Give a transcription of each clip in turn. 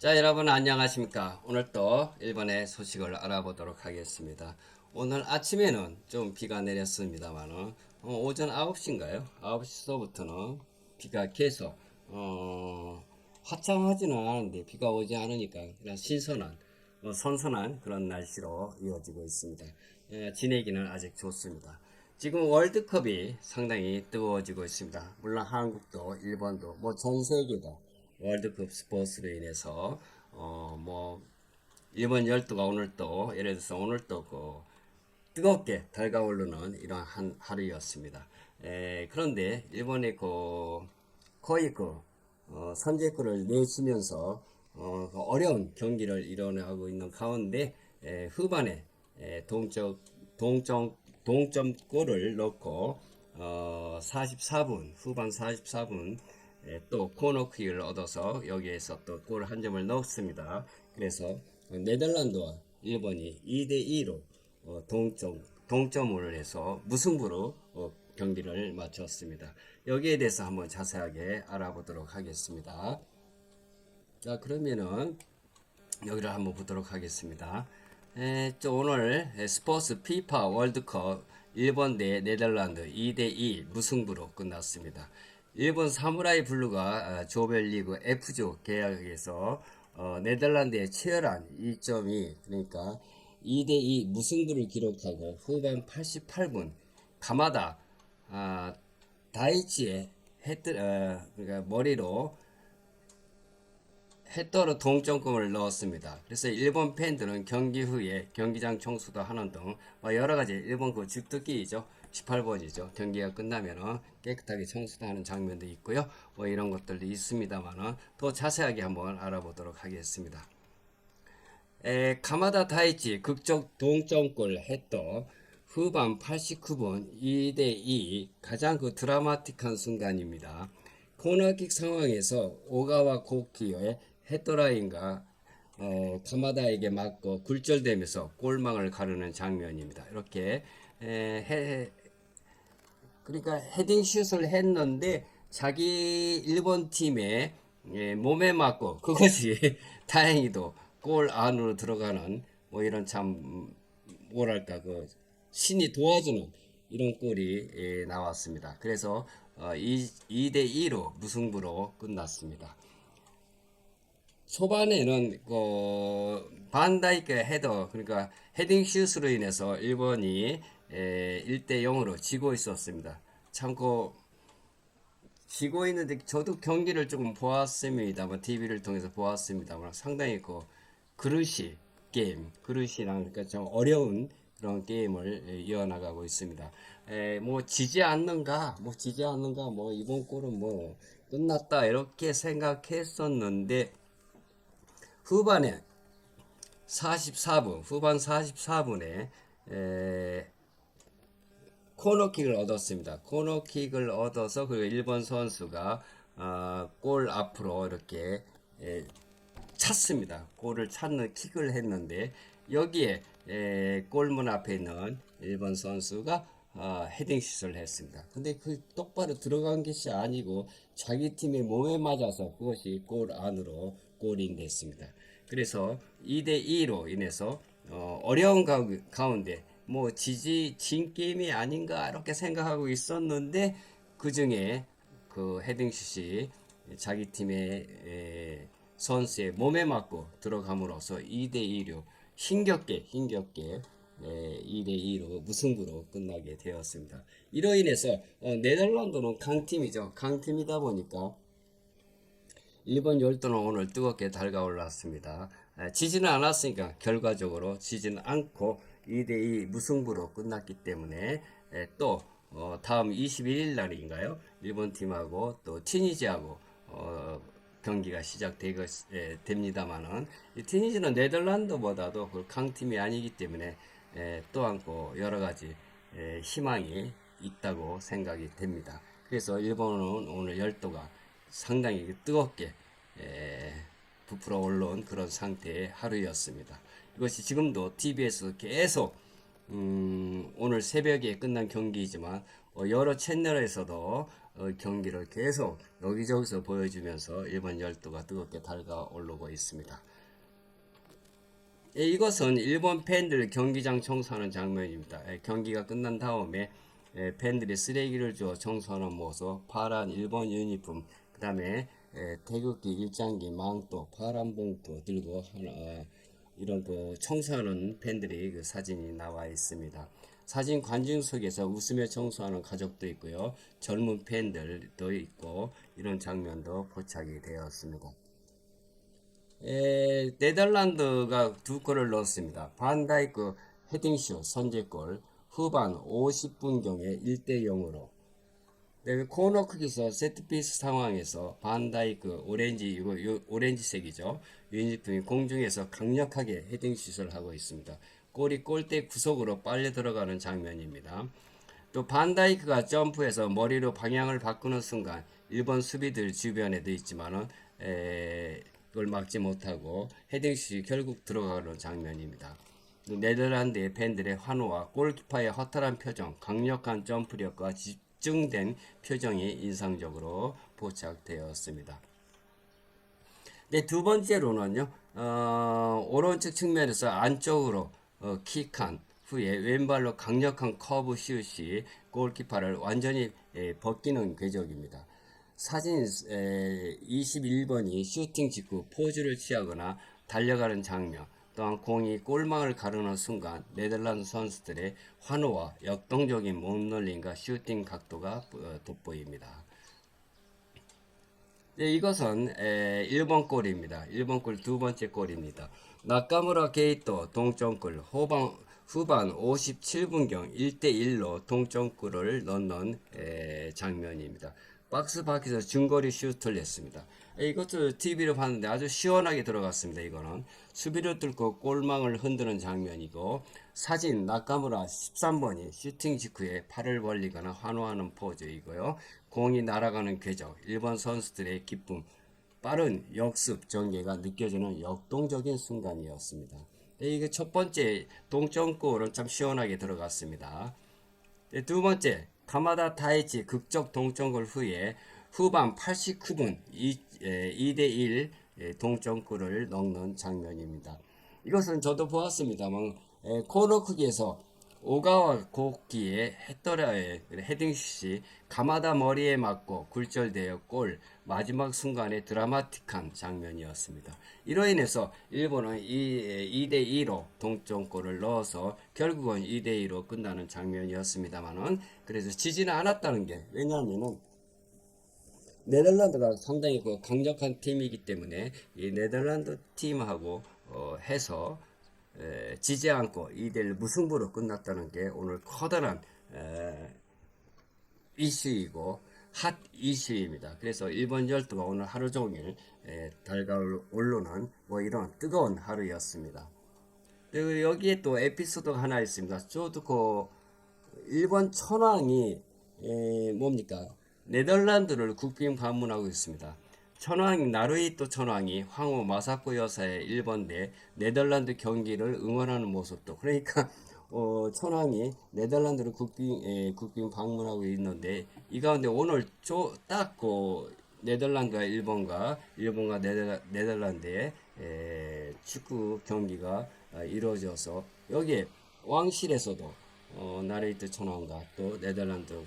자, 여러분 안녕하십니까? 오늘 또 일본의 소식을 알아보도록 하겠습니다. 오늘 아침에는 좀 비가 내렸습니다만은 오전 9시인가요? 9시서부터는 비가 계속 화창하지는 않은데 비가 오지 않으니까 그냥 신선한 선선한 그런 날씨로 이어지고 있습니다. 지내기는 아직 좋습니다. 지금 월드컵이 상당히 뜨거워지고 있습니다. 물론 한국도 일본도 뭐 전 세계가 월드컵 스포츠로 인해서 뭐 일본 열도가 오늘 또 예를 들어서 오늘 또그 뜨겁게 달가오르는 이런 한 하루였습니다. 그런데 일본의 거의 선제골을 내주면서 그 어려운 경기를 일어나고 있는 가운데 후반에 동점골을 넣고 44분 후반 44분 또 코너킥을 얻어서 여기에서 또 골 한 점을 넣었습니다. 그래서 네덜란드와 일본이 2대2로 동점을 해서 무승부로 경기를 마쳤습니다. 여기에 대해서 한번 자세하게 알아보도록 하겠습니다. 자, 그러면은 여기를 한번 보도록 하겠습니다. 오늘 스포츠 피파 월드컵 일본 대 네덜란드 2대2 무승부로 끝났습니다. 일본 사무라이 블루가 조별리그 F조 계약에서 네덜란드의 치열한 2.2 그러니까 2대2 무승부를 기록하고 후반 88분 가마다 다이치의 그러니까 머리로 헤더로 동점골을 넣었습니다. 그래서 일본 팬들은 경기 후에 경기장 청소도 하는 등 여러 가지 일본 그 주특기이죠. 18번이죠. 경기가 끝나면은 깨끗하게 청소도 하는 장면도 있고요. 뭐 이런 것들도 있습니다만은 더 자세하게 한번 알아보도록 하겠습니다. 가마다 다이치 극적 동점골 헤더 후반 89분 2대2 가장 그 드라마틱한 순간입니다. 코너킥 상황에서 오가와 고키의 헤더라인과 가마다에게 맞고 굴절되면서 골망을 가르는 장면입니다. 이렇게 그러니까 헤딩슛을 했는데 자기 일본 팀의 몸에 맞고 그것이 다행히도 골 안으로 들어가는 뭐 이런 참 뭐랄까 그 신이 도와주는 이런 골이 나왔습니다. 그래서 2대2로 무승부로 끝났습니다. 초반에는 반다이크 헤더 그러니까 헤딩 슛으로 인해서 일본이 1대 0으로 지고 있었습니다. 참고 지고 있는데 저도 경기를 조금 보았습니다만 TV를 통해서 보았습니다만 상당히 그릇이랑 그러니까 좀 어려운 그런 게임을 이어나가고 있습니다. 뭐 지지 않는가 뭐 이번 골은 뭐 끝났다 이렇게 생각했었는데 후반에 후반 44분에 코너킥을 얻었습니다. 코너킥을 얻어서 그 일본 선수가 골 앞으로 이렇게 찼습니다. 골을 찾는 킥을 했는데 여기에 골문 앞에 있는 일본 선수가 헤딩슛을 했습니다. 근데 그 똑바로 들어간 것이 아니고 자기 팀의 몸에 맞아서 그것이 골 안으로 골이 됐습니다. 그래서 2대2로 인해서 어려운 가운데 뭐 진 게임이 아닌가 이렇게 생각하고 있었는데 그 중에 그 헤딩슛이 자기 팀의 선수의 몸에 맞고 들어감으로써 2대2로 힘겹게 2대2로 무승부로 끝나게 되었습니다. 이로 인해서 네덜란드는 강팀이죠. 강팀이다 보니까 일본 열도는 오늘 뜨겁게 달가올랐습니다. 지지는 않았으니까 결과적으로 지지는 않고 2대2 무승부로 끝났기 때문에 또 다음 21일 날인가요? 일본 팀하고 또 튀니지하고 경기가 시작됩니다만은 튀니지는 네덜란드보다도 강팀이 아니기 때문에 또한 여러 가지 희망이 있다고 생각이 됩니다. 그래서 일본은 오늘 열도가 상당히 뜨겁게 부풀어 올라온 그런 상태의 하루였습니다. 이것이 지금도 TV에서 계속 오늘 새벽에 끝난 경기이지만 여러 채널에서도 경기를 계속 여기저기서 보여주면서 일본 열도가 뜨겁게 달가오르고 있습니다. 이것은 일본 팬들 경기장 청소하는 장면입니다. 경기가 끝난 다음에 팬들이 쓰레기를 주어 청소하는 모습, 파란 일본 유니폼, 그 다음에 태극기, 일장기, 망토, 파란 봉투 들고 이런 그 청소하는 팬들이 그 사진이 나와 있습니다. 사진 관중 속에서 웃으며 청소하는 가족도 있고요. 젊은 팬들도 있고 이런 장면도 포착이 되었습니다. 네덜란드가 두 골을 넣었습니다. 반다이크 헤딩슛 선제골 후반 50분경에 1대 0으로 코너킥에서 세트피스 상황에서 반다이크 오렌지색이죠. 유니폼이 공중에서 강력하게 헤딩슛을 하고 있습니다. 골이 골대 구석으로 빨려 들어가는 장면입니다. 또 반다이크가 점프해서 머리로 방향을 바꾸는 순간 일본 수비들 주변에도 있지만은 그걸 막지 못하고 헤딩슛이 결국 들어가는 장면입니다. 네덜란드의 팬들의 환호와 골키퍼의 허탈한 표정, 강력한 점프력과 집중된 표정이 인상적으로 포착되었습니다. 네, 두 번째로는요, 오른쪽 측면에서 안쪽으로 킥한 후에 왼발로 강력한 커브 슛이 골키퍼를 완전히 벗기는 궤적입니다. 사진 21번이 슈팅 직후 포즈를 취하거나 달려가는 장면, 또한 공이 골망을 가르는 순간 네덜란드 선수들의 환호와 역동적인 몸놀림과 슈팅 각도가 돋보입니다. 네, 이것은 일본 골입니다. 일본 골 두 번째 골입니다. 나카무라 게이토 동점골 후반 57분경 1대1로 동점골을 넣는 장면입니다. 박스 밖에서 중거리 슛을 냈습니다. 이것도 TV로 봤는데 아주 시원하게 들어갔습니다. 이거는 수비를 뚫고 골망을 흔드는 장면이고 사진 나카무라 13번이 슈팅 직후에 팔을 벌리거나 환호하는 포즈이고요. 공이 날아가는 궤적, 일본 선수들의 기쁨, 빠른 역습 전개가 느껴지는 역동적인 순간이었습니다. 이게 첫 번째 동점골은 참 시원하게 들어갔습니다. 두 번째 가마다 타이치 극적 동점골 후에 후반 89분 2대1 동점골을 넣는 장면입니다. 이것은 저도 보았습니다만 코너킥에서 오가와 고키의 헤터라의 헤딩슛이 가마다 머리에 맞고 굴절되어 골 마지막 순간에 드라마틱한 장면이었습니다. 이로 인해서 일본은 2대2로 동점골을 넣어서 결국은 2대2로 끝나는 장면이었습니다만은 그래서 지지는 않았다는 게 왜냐하면은 네덜란드가 상당히 그 강력한 팀이기 때문에 이 네덜란드 팀하고 해서 지지 않고 2대1 무승부로 끝났다는 게 오늘 커다란 이슈이고 핫 이슈입니다. 그래서 일본 열도가 오늘 하루 종일 달가오르는 뭐 이런 뜨거운 하루였습니다. 그리고 여기에 또 에피소드가 하나 있습니다. 저도 그 일본 천황이 뭡니까? 네덜란드를 국빈 방문하고 있습니다. 천황 나루히토 천황이 황후 마사코 여사의 일본 대 네덜란드 경기를 응원하는 모습도 그러니까 천황이 네덜란드를 국빈 방문하고 있는데 이 가운데 오늘 딱그 네덜란드와 일본과 네덜란드의 축구 경기가 이루어져서 여기에 왕실에서도 나르히토 천황과 또 네덜란드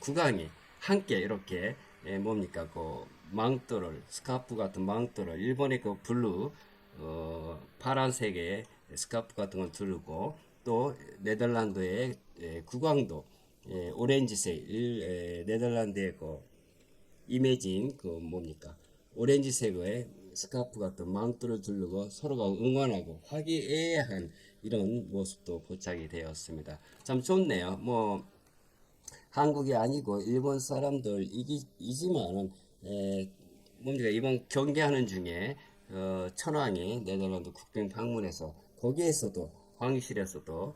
국왕이 함께 이렇게 뭡니까 그 망토를 스카프 같은 망토를 일본의 그 블루 파란색의 스카프 같은 걸 두르고 또 네덜란드의 국왕도 오렌지색 네덜란드의 그 이미지인 그 뭡니까 오렌지색의 스카프 같은 망토를 두르고 서로가 응원하고 화기애애한 이런 모습도 포착이 되었습니다. 참 좋네요. 뭐 한국이 아니고 일본 사람들이지만은 뭡니까 이번 경기하는 중에 천황이 네덜란드 국빈 방문해서 거기에서도 황실에서도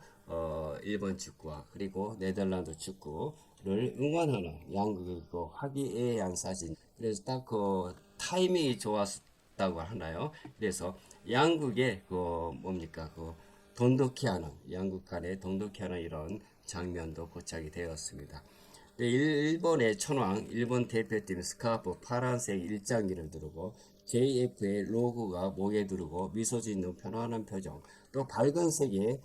일본 축구와 그리고 네덜란드 축구를 응원하는 양국의 그 화기애애한 사진. 그래서 딱 그 타이밍이 좋았다고 하나요? 그래서 양국의 그 뭡니까 그 돈독히하는 양국 간의 돈독히하는 이런 장면도 포착이 되었습니다. 네, 일본의 천왕, 일본 대표팀 스카프 파란색 일장기를 두르고 JF의 로고가 목에 두르고 미소 짓는 편안한 표정, 또 밝은 색의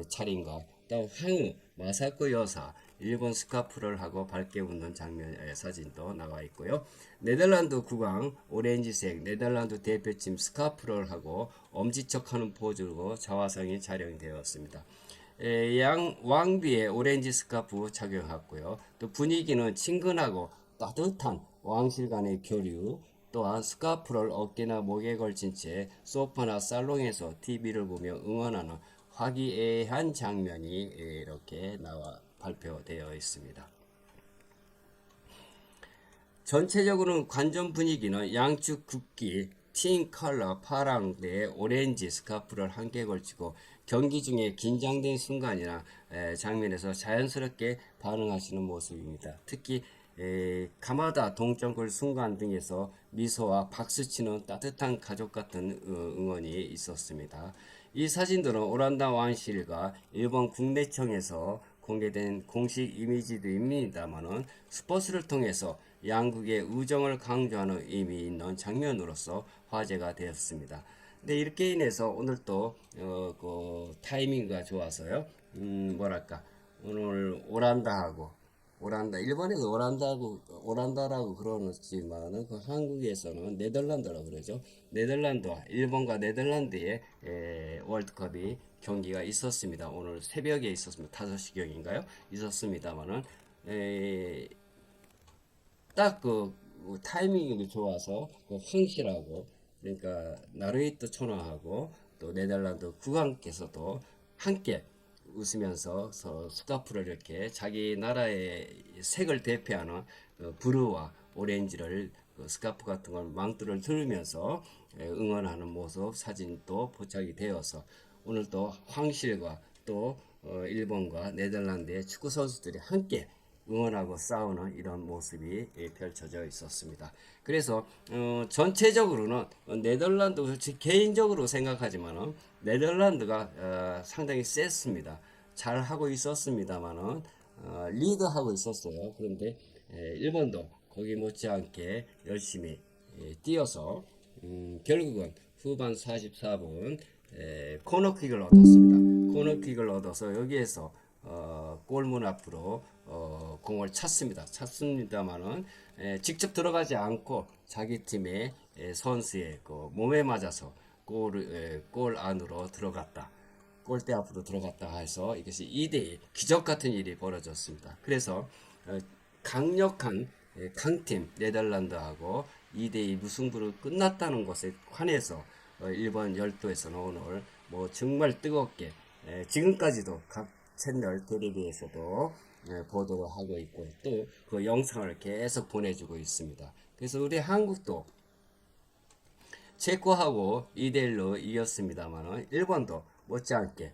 차림과 또 황후 마사코 여사 일본 스카프를 하고 밝게 웃는 장면의 사진도 나와 있고요. 네덜란드 국왕 오렌지색 네덜란드 대표팀 스카프를 하고 엄지척하는 포즈로 자화상이 촬영되었습니다. 양 왕비의 오렌지 스카프 착용했고요. 또 분위기는 친근하고 따뜻한 왕실 간의 교류, 또한 스카프를 어깨나 목에 걸친 채 소파나 살롱에서 TV를 보며 응원하는 화기애애한 장면이 이렇게 나와 발표되어 있습니다. 전체적으로는 관전 분위기는 양측 국기 팀 컬러 파랑 대 오렌지 스카프를 함께 걸치고 경기 중에 긴장된 순간이나 장면에서 자연스럽게 반응하시는 모습입니다. 특히 가마다 동점골 순간 등에서 미소와 박수치는 따뜻한 가족 같은 응원이 있었습니다. 이 사진들은 오란다 왕실과 일본 국내청에서 공개된 공식 이미지들입니다만은 스포츠를 통해서 양국의 우정을 강조하는 의미 있는 장면으로서 화제가 되었습니다. 근데 이렇게 인해서 오늘 또 그 타이밍가 좋아서요. 뭐랄까 오늘 오란다 일본에서 오란다라고 그러지만은 그 한국에서는 네덜란드라고 그러죠. 네덜란드와 일본과 네덜란드의 월드컵이 경기가 있었습니다. 오늘 새벽에 있었습니다. 5시경인가요? 있었습니다만은 딱 그 타이밍이 좋아서 그 황실하고 그러니까 나르이트 천황하고 또 네덜란드 국왕께서도 함께 웃으면서 스카프를 이렇게 자기 나라의 색을 대표하는 브루와 오렌지를 그 스카프 같은 걸 망토를 들으면서 응원하는 모습 사진도 포착이 되어서 오늘 또 황실과 또 일본과 네덜란드의 축구 선수들이 함께 응원하고 싸우는 이런 모습이 펼쳐져 있었습니다. 그래서 전체적으로는 네덜란드 개인적으로 생각하지만은 네덜란드가 상당히 셌습니다. 잘 하고 있었습니다만은 리드하고 있었어요. 그런데 일본도 거기 못지않게 열심히 뛰어서 결국은 후반 44분 코너킥을 얻었습니다. 코너킥을 얻어서 여기에서 골문 앞으로 공을 찼습니다. 찼습니다만은 직접 들어가지 않고 자기 팀의 선수의 그 몸에 맞아서 골 안으로 들어갔다. 골대 앞으로 들어갔다 해서 이것이 2대2 기적 같은 일이 벌어졌습니다. 그래서 강력한 강팀 네덜란드하고 2대2 무승부로 끝났다는 것에 관해서 일본 열도에서는 오늘 뭐 정말 뜨겁게 지금까지도 각 채널 텔레비에서도 보도를 하고 있고 또 그 영상을 계속 보내주고 있습니다. 그래서 우리 한국도 체코하고 2대1로 이겼습니다만 일본도 못지않게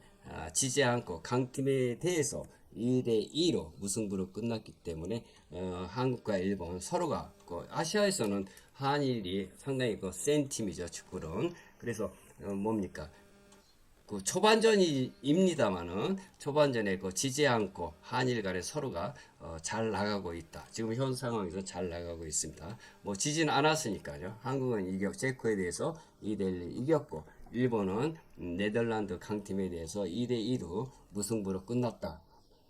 지지 않고 강팀에 대해서 2대2로 무승부로 끝났기 때문에 한국과 일본 서로가 아시아에서는 한일이 상당히 센 팀이죠. 축구는. 그래서 뭡니까 그 초반전입니다만은 초반전에 지지 않고 한일 간에 서로가 잘 나가고 있다. 지금 현 상황에서 잘 나가고 있습니다. 뭐 지지는 않았으니까요. 한국은 체코에 대해서 2대1 이겼고 일본은 네덜란드 강팀에 대해서 2대2로 무승부로 끝났다.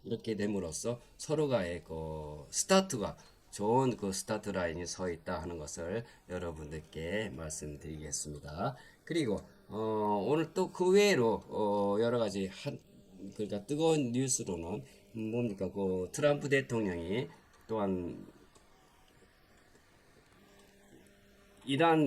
이렇게 됨으로써 서로가의 스타트가 좋은 스타트 라인이 서 있다 하는 것을 여러분들께 말씀드리겠습니다. 그리고 오늘 또 그 외로 여러 가지 그러니까 뜨거운 뉴스로는 뭡니까 그 트럼프 대통령이 또한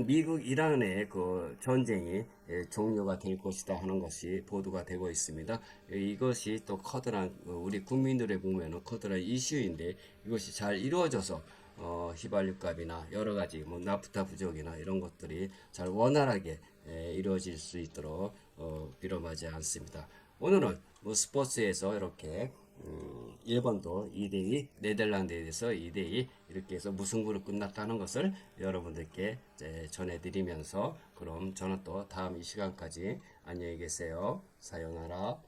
미국 이란의 그 전쟁이 종료가 될 것이다 하는 것이 보도가 되고 있습니다. 이것이 또 커다란 우리 국민들의 보면은 커다란 이슈인데 이것이 잘 이루어져서 휘발유 값이나 여러 가지 뭐 나프타 부족이나 이런 것들이 잘 원활하게 이루어질 수 있도록 빌어마지 않습니다. 오늘은 뭐 스포츠에서 이렇게 일본도 2대2, 네덜란드에 대해서 2대2 이렇게 해서 무승부로 끝났다는 것을 여러분들께 전해드리면서 그럼 저는 또 다음 이 시간까지 안녕히 계세요. 사요나라.